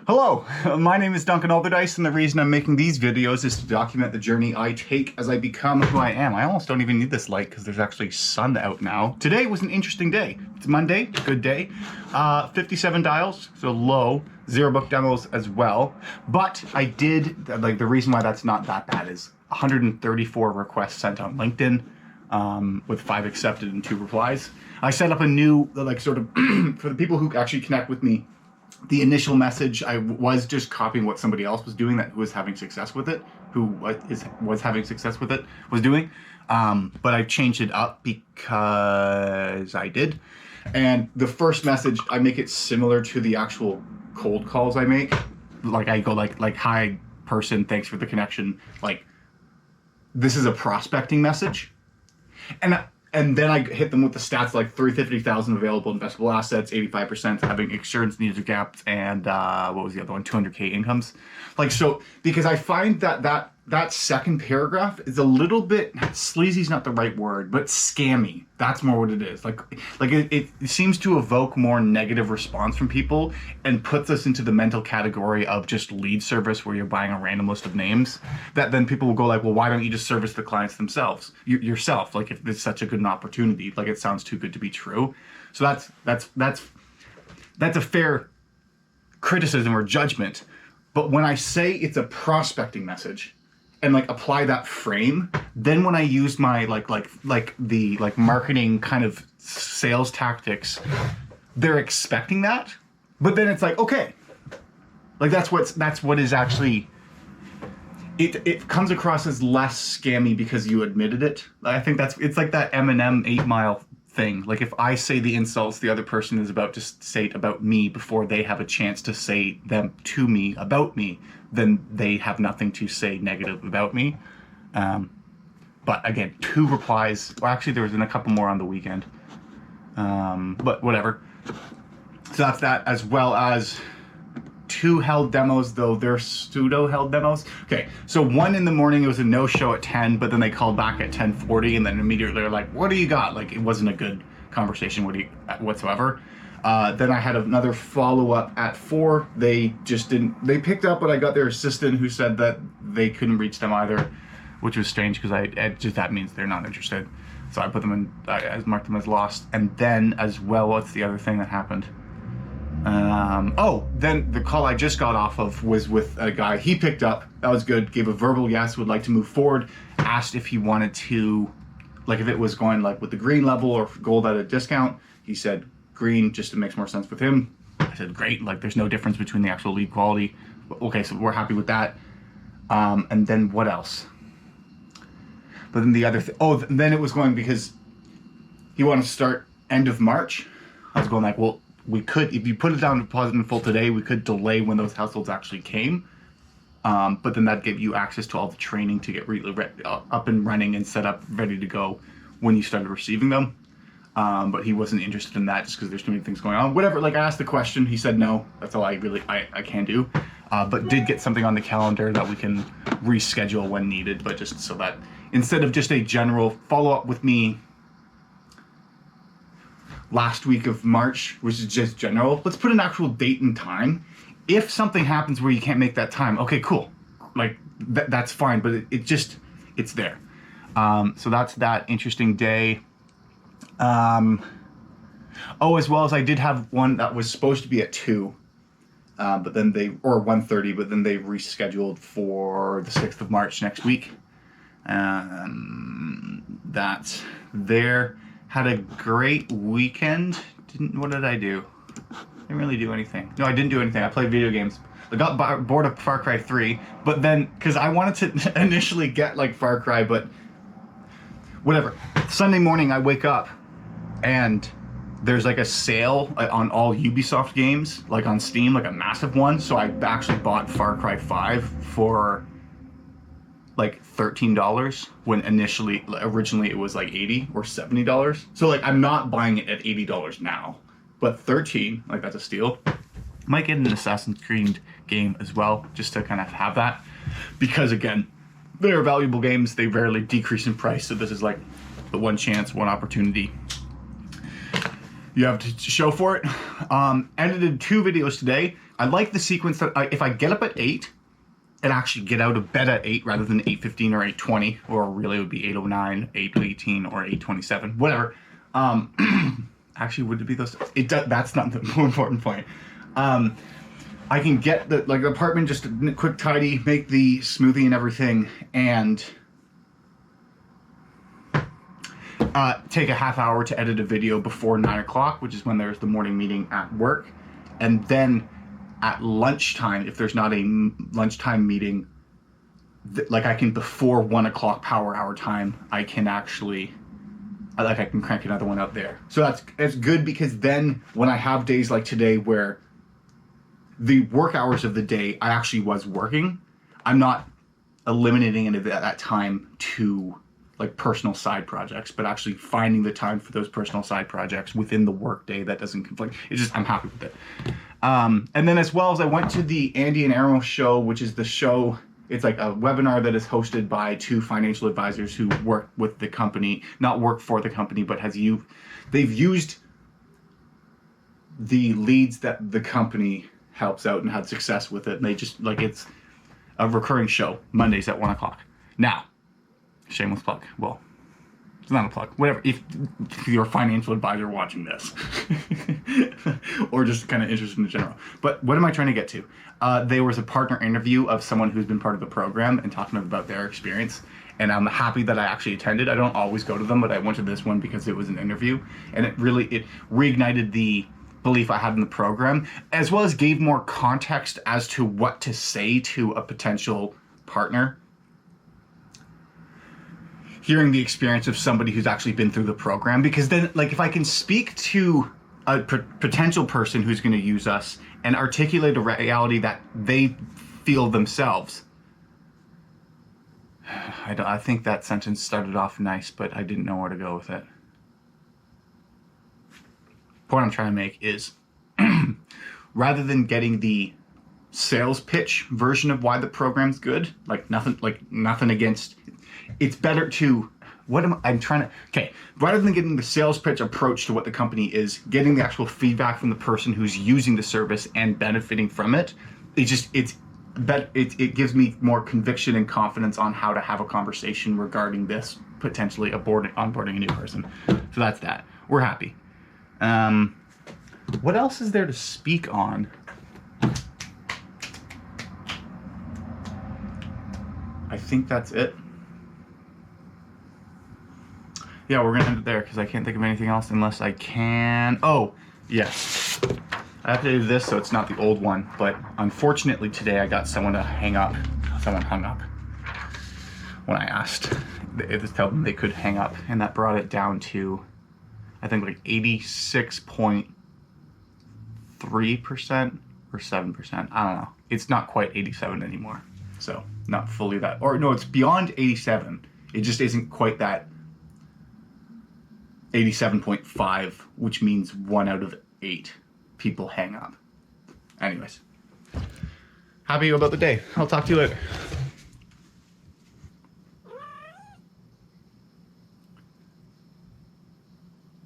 Hello, my name is Duncan Alderdice, and the reason I'm making these videos is to document the journey I take as I become who I am. I almost don't even need this light because there's actually sun out now. Today was an interesting day. It's Monday, good day. 57 dials, so low. 0 book demos as well. But I did, like, the reason why that's not that bad is 134 requests sent on LinkedIn with 5 accepted and 2 replies. I set up a new, like, sort of, for the people who actually connect with me, the initial message, I was just copying what somebody else was doing that was having success with it, was having success with it, was doing. But I changed it up because I did. And the first message, I make it similar to the actual cold calls I make. Like I go like, hi person, thanks for the connection. Like, this is a prospecting message. And then I hit them with the stats like 350,000 available investable assets, 85% having insurance needs or gaps, and what was the other one? 200K incomes. Like, so, because I find that second paragraph is a little bit, sleazy is not the right word, but scammy. That's more what it is. Like it seems to evoke more negative response from people and puts us into the mental category of just lead service where you're buying a random list of names that then people will go like, well, why don't you just service the clients themselves, yourself? Like, if it's such a good opportunity, like it sounds too good to be true. So that's a fair criticism or judgment. But when I say it's a prospecting message, and like apply that frame, then when I use my like marketing kind of sales tactics, they're expecting that. But then it's like, okay, like that's what is actually, it comes across as less scammy because you admitted it. I think it's like that Eminem 8 Mile thing. Like, if I say the insults the other person is about to say about me before they have a chance to say them to me about me, then they have nothing to say negative about me. But again, 2 replies. Well, actually, there was a couple more on the weekend. But whatever. So that's that, as well as 2 held demos, though they're pseudo held demos. Okay, so one in the morning, it was a no-show at 10, but then they called back at 10:40, and then immediately they're like, what do you got? Like, it wasn't a good conversation whatsoever. Then I had another follow-up at 4. They just didn't, they picked up, but I got their assistant who said that they couldn't reach them either, which was strange because that means they're not interested. So I put them in, I marked them as lost. And then as well, what's the other thing that happened? Then the call I just got off of was with a guy. He picked up, that was good, gave a verbal yes, would like to move forward, asked if he wanted to, like, if it was going like with the green level or gold at a discount. He said green, just to make more sense with him. I said great, like there's no difference between the actual lead quality. Okay, so we're happy with that. And then what else? But then the other then it was going because he wanted to start end of March. I was going like, well, we could, if you put it down to deposit in full today, we could delay when those households actually came. But then that gave you access to all the training to get up and running and set up, ready to go when you started receiving them. But he wasn't interested in that just because there's too many things going on. Whatever, like I asked the question, he said no. That's all I can do. But did get something on the calendar that we can reschedule when needed, but just so that instead of just a general follow-up with me last week of March, which is just general, let's put an actual date and time. If something happens where you can't make that time, okay, cool. Like, that's fine, but it's there. So that's that interesting day. As well as I did have one that was supposed to be at 2, but then or 1:30, but then they rescheduled for the 6th of March next week. That's there. Had a great weekend. What did I do? Didn't really do anything. No, I didn't do anything. I played video games. I got bored of Far Cry 3, but then, because I wanted to initially get like Far Cry, but whatever. Sunday morning I wake up and there's like a sale on all Ubisoft games, like on Steam, like a massive one. So I actually bought Far Cry 5 for like $13 when originally it was like $80 or $70. So like, I'm not buying it at $80 now, but 13, like, that's a steal. Might get an Assassin's Creed game as well, just to kind of have that, because again, they're valuable games. They rarely decrease in price. So this is like the one chance, one opportunity. you have to show for it. Edited 2 videos today. I like the sequence that if I get up at 8 and actually get out of bed at 8 rather than 8:15 or 8:20, or really it would be 8:09, 8:18, or 8:27, whatever. Actually, would it be those? That's not the more important point. I can get the apartment just a quick tidy, make the smoothie and everything, and take a half hour to edit a video before 9 o'clock, which is when there's the morning meeting at work. And then at lunchtime, if there's not a lunchtime meeting, I can, before 1 o'clock power hour time, I can actually, I can crank another one out there. So it's good, because then when I have days like today where the work hours of the day I actually was working, I'm not eliminating it at that time to personal side projects, but actually finding the time for those personal side projects within the work day that doesn't conflict. It's just, I'm happy with it. And then as well as I went to the Andy and Arrow show, which is the show, it's like a webinar that is hosted by 2 financial advisors who work with the company, not work for the company, but they've used the leads that the company helps out and had success with it. And they just, it's a recurring show, Mondays at 1 o'clock. Now, shameless plug. Well, it's not a plug. Whatever. If you're a financial advisor watching this, or just kind of interested in general. But what am I trying to get to? There was a partner interview of someone who's been part of the program and talking about their experience. And I'm happy that I actually attended. I don't always go to them, but I went to this one because it was an interview, and it reignited the belief I had in the program, as well as gave more context as to what to say to a potential partner. Hearing the experience of somebody who's actually been through the program, because then, if I can speak to a potential person who's going to use us and articulate a reality that they feel themselves. I think that sentence started off nice, but I didn't know where to go with it. Point I'm trying to make is, rather than getting the sales pitch version of why the program's good, nothing against, it's better to, rather than getting the sales pitch approach to what the company is, getting the actual feedback from the person who's using the service and benefiting from it, it gives me more conviction and confidence on how to have a conversation regarding this, potentially onboarding a new person. So that's that. We're happy. What else is there to speak on? I think that's it. Yeah, we're gonna end it there because I can't think of anything else unless I can. Oh, yes. I updated this so it's not the old one, but unfortunately today I got someone to hang up. Someone hung up when I asked. It just told them they could hang up, and that brought it down to, I think, 86.3% or 7%. I don't know. It's not quite 87 anymore. So not fully that, or no, it's beyond 87. It just isn't quite that 87.5, which means 1 out of 8 people hang up. Anyways, happy about the day. I'll talk to you later.